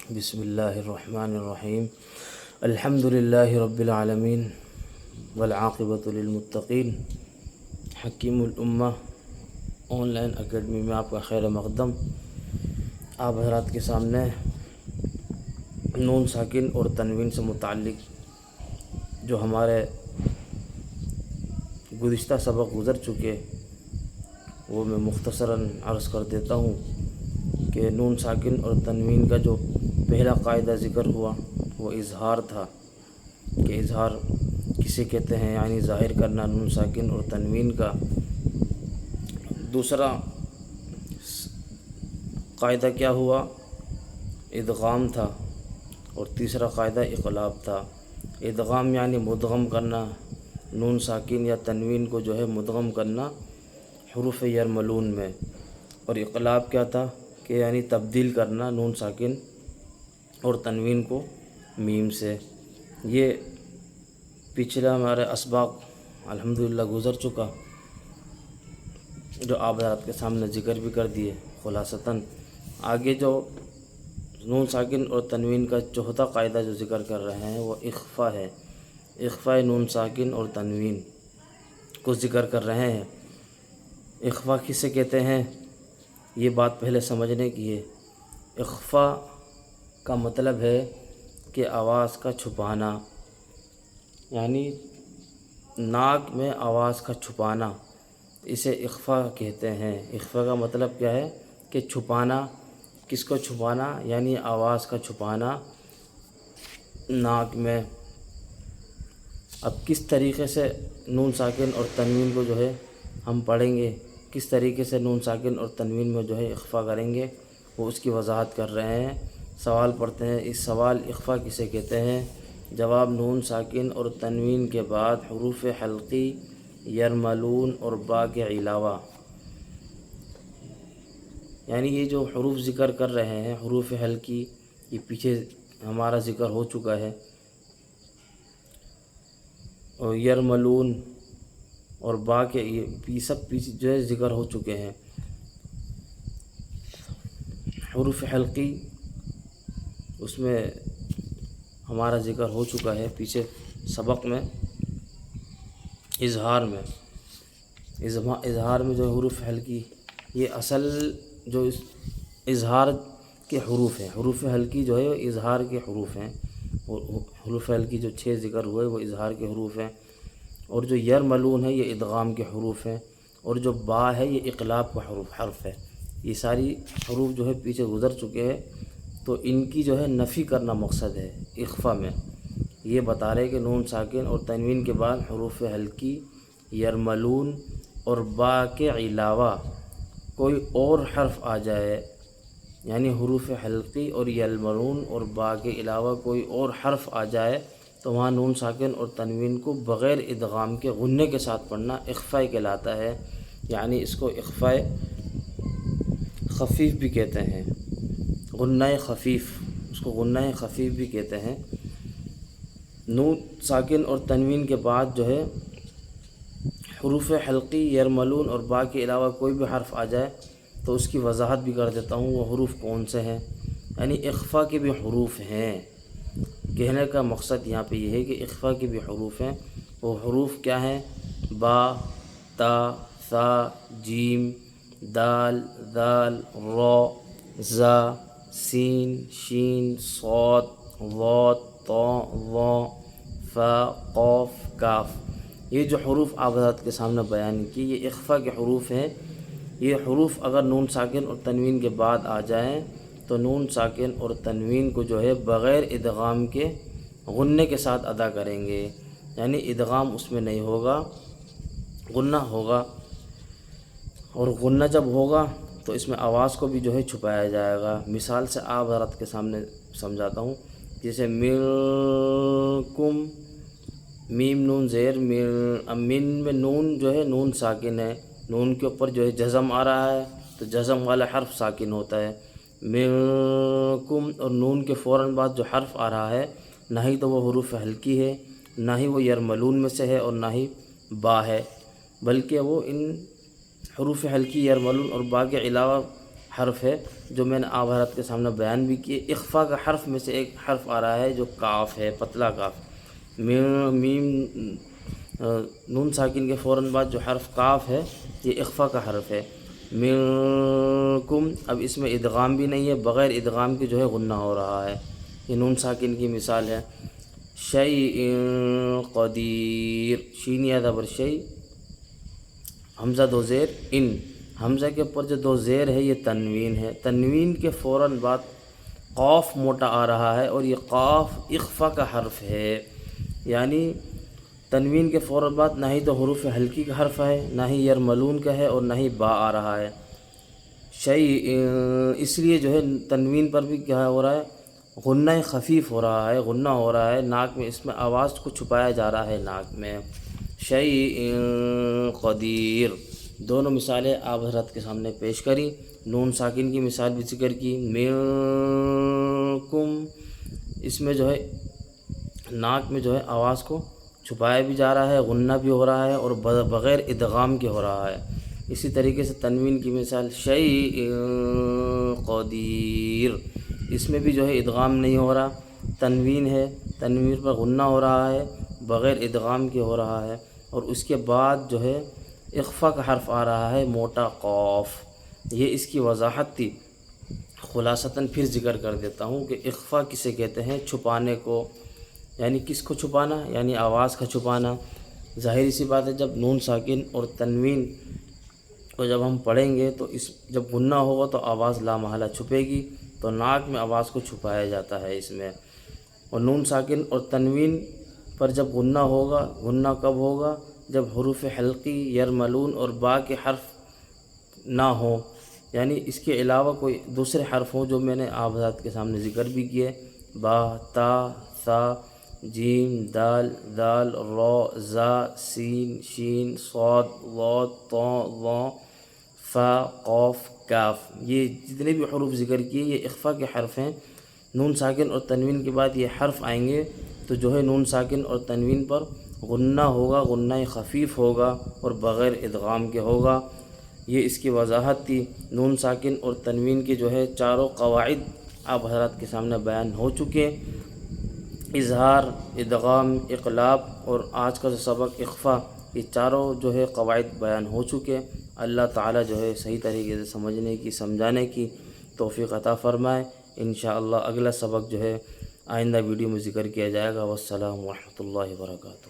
بسم اللہ الرحمن الرحیم الحمد للہ رب العالمین والعاقبۃ للمتقین۔ حکیم الامہ آن لائن اکیڈمی میں آپ کا خیر مقدم۔ آپ حضرات کے سامنے نون ساکن اور تنوین سے متعلق جو ہمارے گزشتہ سبق گزر چکے وہ میں مختصراً عرض کر دیتا ہوں کہ نون ساکن اور تنوین کا جو پہلا قاعدہ ذکر ہوا وہ اظہار تھا کہ اظہار کسے کہتے ہیں، یعنی ظاہر کرنا نون ساکن اور تنوین کا۔ دوسرا قاعدہ کیا ہوا؟ ادغام تھا، اور تیسرا قاعدہ اقلاب تھا۔ ادغام یعنی مدغم کرنا، نون ساکن یا تنوین کو جو ہے مدغم کرنا حروف یرملون میں، اور اقلاب کیا تھا کہ یعنی تبدیل کرنا نون ساکن اور تنوین کو میم سے۔ یہ پچھلا ہمارے اسباق الحمدللہ گزر چکا، جو آپ حضرات کے سامنے ذکر بھی کر دیے خلاصتاً۔ آگے جو نون ساکن اور تنوین کا چوتھا قاعدہ جو ذکر کر رہے ہیں وہ اخفا ہے۔ اخفا نون ساکن اور تنوین کو ذکر کر رہے ہیں۔ اخفا کسے کہتے ہیں یہ بات پہلے سمجھنے کی ہے۔ اخفا کا مطلب ہے کہ آواز کا چھپانا، یعنی ناک میں آواز کا چھپانا، اسے اخفا کہتے ہیں۔ اخفا کا مطلب کیا ہے کہ چھپانا۔ کس کو چھپانا؟ یعنی آواز کا چھپانا ناک میں۔ اب کس طریقے سے نون ساکن اور تنوین کو جو ہے ہم پڑھیں گے، کس طریقے سے نون ساکن اور تنوین میں جو ہے اخفا کریں گے، وہ اس کی وضاحت کر رہے ہیں۔ سوال پڑھتے ہیں، اس سوال اخفا کسے کہتے ہیں؟ جواب: نون ساکن اور تنوین کے بعد حروف حلقی، یرملون اور با کے علاوہ، یعنی یہ جو حروف ذکر کر رہے ہیں حروف حلقی، یہ پیچھے ہمارا ذکر ہو چکا ہے، اور یرملون اور با کے یہ سب پیچھے جو ہے ذکر ہو چکے ہیں۔ حروف حلقی اس میں ہمارا ذکر ہو چکا ہے پیچھے سبق میں۔ اظہار میں جو حروف حلقی، یہ اصل جو اظہار کے حروف ہیں۔ حروف حلقی جو ہے اظہار کے حروف ہیں۔ حروف حلقی جو 6 ذکر ہوئے وہ اظہار کے حروف ہیں، اور جو یرملون ہے یہ ادغام کے حروف ہیں، اور جو با ہے یہ اقلاب کا حرف ہے۔ یہ ساری حروف جو ہے پیچھے گزر چکے ہیں، تو ان کی جو ہے نفی کرنا مقصد ہے اخفا میں۔ یہ بتا رہے کہ نون ساکن اور تنوین کے بعد حروف حلقی، یرملون اور با کے علاوہ کوئی اور حرف آ جائے، یعنی حروف حلقی اور یرملون اور با کے علاوہ کوئی اور حرف آ جائے تو وہاں نون ساکن اور تنوین کو بغیر ادغام کے غنّے کے ساتھ پڑھنا اخفاء کہلاتا ہے، یعنی اس کو اخفاء خفیف بھی کہتے ہیں، غنّہ خفیف، اس کو غنّہ خفیف بھی کہتے ہیں۔ نون ساکن اور تنوین کے بعد جو ہے حروف حلقی، یرملون اور با کے علاوہ کوئی بھی حرف آ جائے تو اس کی وضاحت بھی کر دیتا ہوں، وہ حروف کون سے ہیں۔ یعنی اخفاء کے بھی حروف ہیں، کہنے کا مقصد یہاں پہ یہ ہے کہ اخفاء کے بھی حروف ہیں۔ وہ حروف کیا ہیں؟ با، تا، ثا، جیم، دال، ذال، را، زا، سین، شین، صاد، ضاد، طا، ظا، فا، قاف، کاف۔ یہ جو حروف آپ حضرات کے سامنے بیان کی یہ اخفاء کے حروف ہیں۔ یہ حروف اگر نون ساکن اور تنوین کے بعد آ جائیں تو نون ساکن اور تنوین کو جو ہے بغیر ادغام کے غنّے کے ساتھ ادا کریں گے، یعنی ادغام اس میں نہیں ہوگا، غنّہ ہوگا، اور غنّہ جب ہوگا تو اس میں آواز کو بھی جو ہے چھپایا جائے گا۔ مثال سے آپ حضرات کے سامنے سمجھاتا ہوں، جیسے ملکم، میم نون زیر من میں نون جو ہے نون ساکن ہے، نون کے اوپر جو ہے جزم آ رہا ہے تو جزم والا حرف ساکن ہوتا ہے۔ ملکم، اور نون کے فوراً بعد جو حرف آ رہا ہے نہ ہی تو وہ حروف حلقی ہے، نہ ہی وہ یرملون میں سے ہے، اور نہ ہی با ہے، بلکہ وہ ان حروف حلقی، یرملون اور با کے علاوہ حرف ہے جو میں نے آپ حضرات کے سامنے بیان بھی کیے۔ اخفا کا حرف میں سے ایک حرف آ رہا ہے جو کاف ہے، پتلا کاف۔ میم نون ساکن کے فوراً بعد جو حرف کاف ہے یہ اخفا کا حرف ہے۔ منکم، اب اس میں ادغام بھی نہیں ہے، بغیر ادغام کے جو ہے غنہ ہو رہا ہے۔ یہ نون ساکن کی مثال ہے۔ شیء قدیر، شین یا زبر شیء، حمزہ دو زیر ان، حمزہ کے اوپر جو دو زیر ہے یہ تنوین ہے۔ تنوین کے فوراً بعد قاف موٹا آ رہا ہے اور یہ قاف اخفا کا حرف ہے، یعنی تنوین کے فوراً بعد نہ ہی تو حروف حلقی کا حرف ہے، نہ ہی یرملون کا ہے، اور نہ ہی با آ رہا ہے۔ شیء، اس لیے جو ہے تنوین پر بھی کیا ہو رہا ہے، غنہ خفیف ہو رہا ہے، غنہ ہو رہا ہے ناک میں، اس میں آواز کو چھپایا جا رہا ہے ناک میں۔ شیء قدیر، دونوں مثالیں آپ حضرات کے سامنے پیش کری۔ نون ساکن کی مثال بھی ذکر کی۔ منکم، اس میں جو ہے ناک میں جو ہے آواز کو چھپایا بھی جا رہا ہے، غنہ بھی ہو رہا ہے، اور بغیر ادغام کے ہو رہا ہے۔ اسی طریقے سے تنوین کی مثال شیء قدیر، اس میں بھی جو ہے ادغام نہیں ہو رہا، تنوین ہے، تنوین پر غنہ ہو رہا ہے، بغیر ادغام کے ہو رہا ہے، اور اس کے بعد جو ہے اخفا کا حرف آ رہا ہے، موٹا قاف۔ یہ اس کی وضاحت تھی۔ خلاصتاً پھر ذکر کر دیتا ہوں کہ اخفا کسے کہتے ہیں، چھپانے کو، یعنی کس کو چھپانا، یعنی آواز کا چھپانا۔ ظاہری سی بات ہے، جب نون ساکن اور تنوین کو جب ہم پڑھیں گے تو جب غنہ ہوگا تو آواز لامحالہ چھپے گی، تو ناک میں آواز کو چھپایا جاتا ہے اس میں۔ اور نون ساکن اور تنوین پر جب غنہ ہوگا، غنہ کب ہوگا، جب حروف حلقی، یرملون اور با کے حرف نہ ہوں، یعنی اس کے علاوہ کوئی دوسرے حرف ہوں جو میں نے آپ حضرات کے سامنے ذکر بھی کیے، با، تا، ثا، جیم، دال، دال، را، زا، سین، شین، صاد، ضاد، طا، ظا، فا، قاف، کاف۔ یہ جتنے بھی حروف ذکر کیے یہ اخفا کے حرف ہیں۔ نون ساکن اور تنوین کے بعد یہ حرف آئیں گے تو جو ہے نون ساکن اور تنوین پر غنہ ہوگا، غنہ خفیف ہوگا اور بغیر ادغام کے ہوگا۔ یہ اس کی وضاحت تھی۔ نون ساکن اور تنوین کے جو ہے چاروں قواعد آپ حضرات کے سامنے بیان ہو چکے، اظہار، ادغام، اقلاب، اور آج کا جو سبق اخفا، یہ چاروں جو ہے قواعد بیان ہو چکے۔ اللہ تعالیٰ جو ہے صحیح طریقے سے سمجھنے کی، سمجھانے کی توفیق عطا فرمائے۔ انشاءاللہ اگلا سبق جو ہے آئندہ ویڈیو میں ذکر کیا جائے گا۔ والسلام ورحمۃ اللہ وبرکاتہ۔